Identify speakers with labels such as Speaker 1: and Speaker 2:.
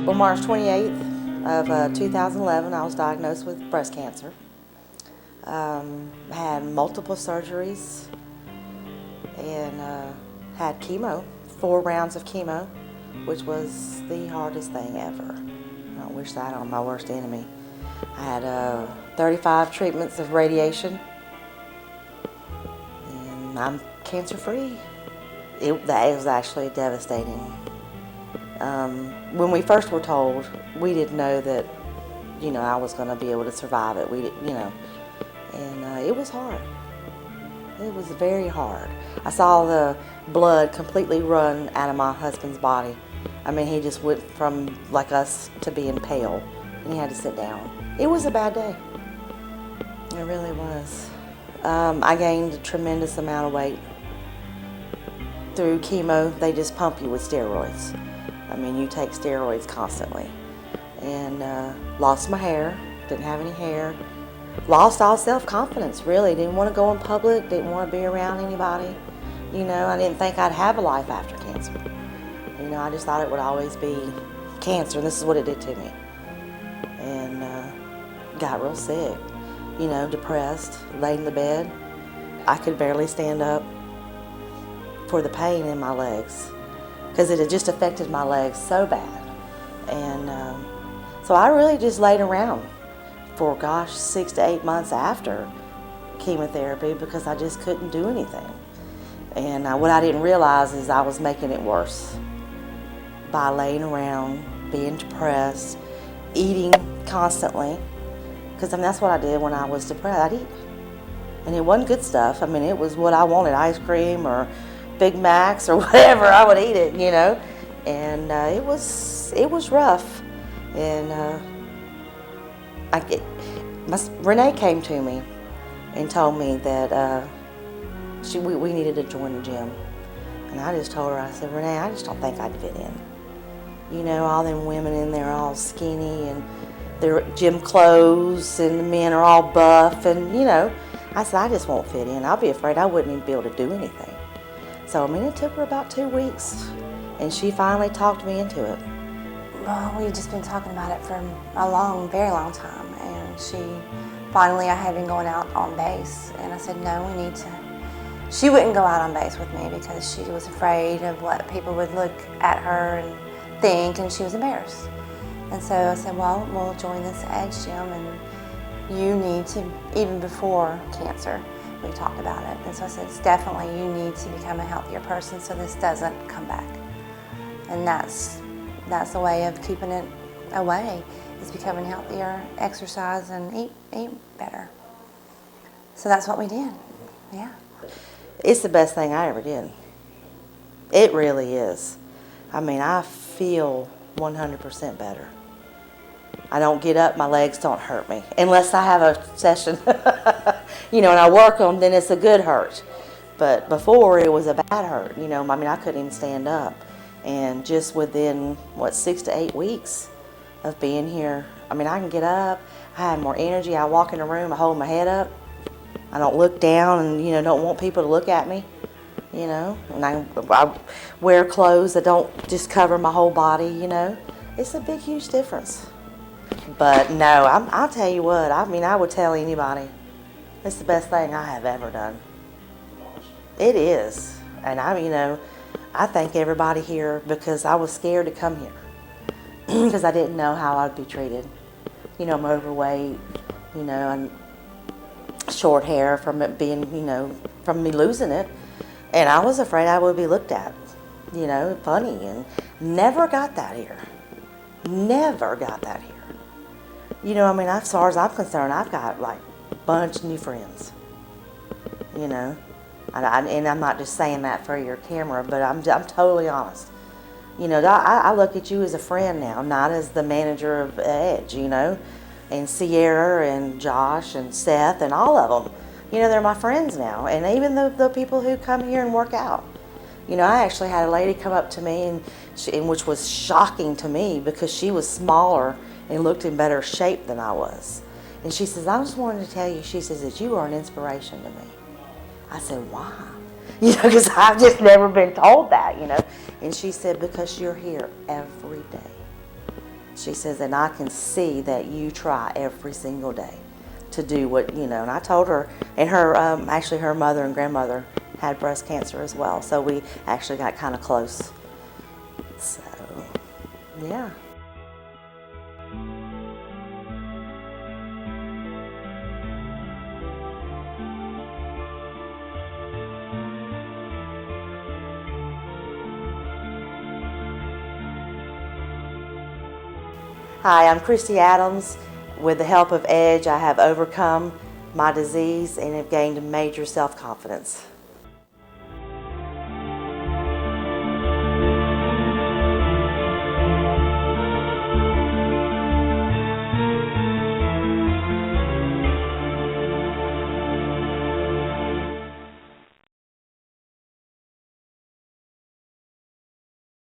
Speaker 1: Well, March 28th of 2011, I was diagnosed with breast cancer. Had multiple surgeries and had chemo, 4 rounds of chemo, which was the hardest thing ever. I don't wish that on my worst enemy. I had 35 treatments of radiation, and I'm cancer-free. That was actually devastating. When we first were told, we didn't know that, I was going to be able to survive it. And it was hard. It was very hard. I saw the blood completely run out of my husband's body. I mean, he just went from like us to being pale, and he had to sit down. It was a bad day. It really was. I gained a tremendous amount of weight. Through chemo, they just pump you with steroids. I mean, you take steroids constantly. And lost my hair, didn't have any hair. Lost all self-confidence, really. Didn't want to go in public, didn't want to be around anybody. I didn't think I'd have a life after cancer. I just thought it would always be cancer, and this is what it did to me. And got real sick, depressed, laid in the bed. I could barely stand up for the pain in my legs, because it had just affected my legs so bad. And so I really just laid around for, 6 to 8 months after chemotherapy, because I just couldn't do anything. And what I didn't realize is I was making it worse by laying around, being depressed, eating constantly. Because that's what I did when I was depressed. I'd eat. And it wasn't good stuff. It was what I wanted, ice cream or Big Macs or whatever. I would eat it, And it was rough. And Renee came to me and told me that we needed to join the gym. And I just told her, I said, Renee, I just don't think I'd fit in. All them women in there all skinny and their gym clothes, and the men are all buff, and I said, I just won't fit in. I'll be afraid I wouldn't even be able to do anything. So, it took her about 2 weeks, and she finally talked me into it.
Speaker 2: Well, we've just been talking about it for a very long time, and finally, I had been going out on base, and I said, no, we need to. She wouldn't go out on base with me because she was afraid of what people would look at her and think, and she was embarrassed. And so I said, well, we'll join this Edge gym, and you need to, even before cancer, we talked about it. And so I said, it's definitely, you need to become a healthier person so this doesn't come back. And that's the way of keeping it away, is becoming healthier, exercise, and eat better. So that's what we did, yeah.
Speaker 1: It's the best thing I ever did. It really is. I feel 100% better. I don't get up, my legs don't hurt me. Unless I have a session, and I work on, then it's a good hurt. But before, it was a bad hurt, I couldn't even stand up. And just within, 6 to 8 weeks of being here, I can get up, I have more energy, I walk in the room, I hold my head up. I don't look down and, don't want people to look at me, And I wear clothes that don't just cover my whole body, It's a big, huge difference. But no, I'll tell you what, I would tell anybody, it's the best thing I have ever done. It is. And I thank everybody here, because I was scared to come here because I didn't know how I'd be treated. I'm overweight, and short hair from it being, from me losing it. And I was afraid I would be looked at, funny, and never got that here. Never got that here. As far as I'm concerned, I've got a bunch of new friends, And I'm not just saying that for your camera, but I'm totally honest. I look at you as a friend now, not as the manager of Edge, and Sierra and Josh and Seth and all of them. They're my friends now, and even the people who come here and work out. I actually had a lady come up to me, and which was shocking to me, because she was smaller and looked in better shape than I was. And she says, I just wanted to tell you, she says, that you are an inspiration to me. I said, why? Because I've just never been told that, And she said, because you're here every day. She says, and I can see that you try every single day to do what, you know, and I told her, and her, actually her mother and grandmother had breast cancer as well, so we actually got kind of close. So, yeah. Hi, I'm Christy Adams. With the help of Edge, I have overcome my disease and have gained major self-confidence.